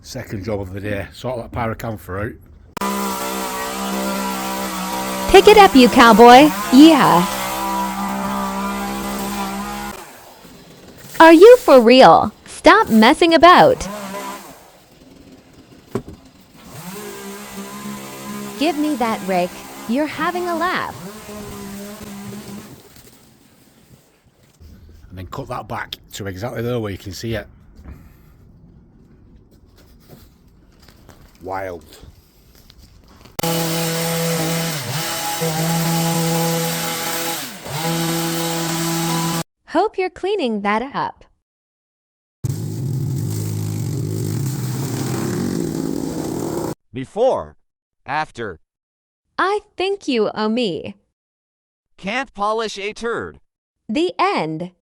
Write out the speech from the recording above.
Second job of the day. Sort that pyrocan fruit. Pick it up, you cowboy. Yeah. Are you for real? Stop messing about. Give me that, Rick. You're having a laugh. And then cut that back to exactly there where you can see it. Wild. Hope you're cleaning that up. Before. After. I think you owe me. Can't polish a turd. The end.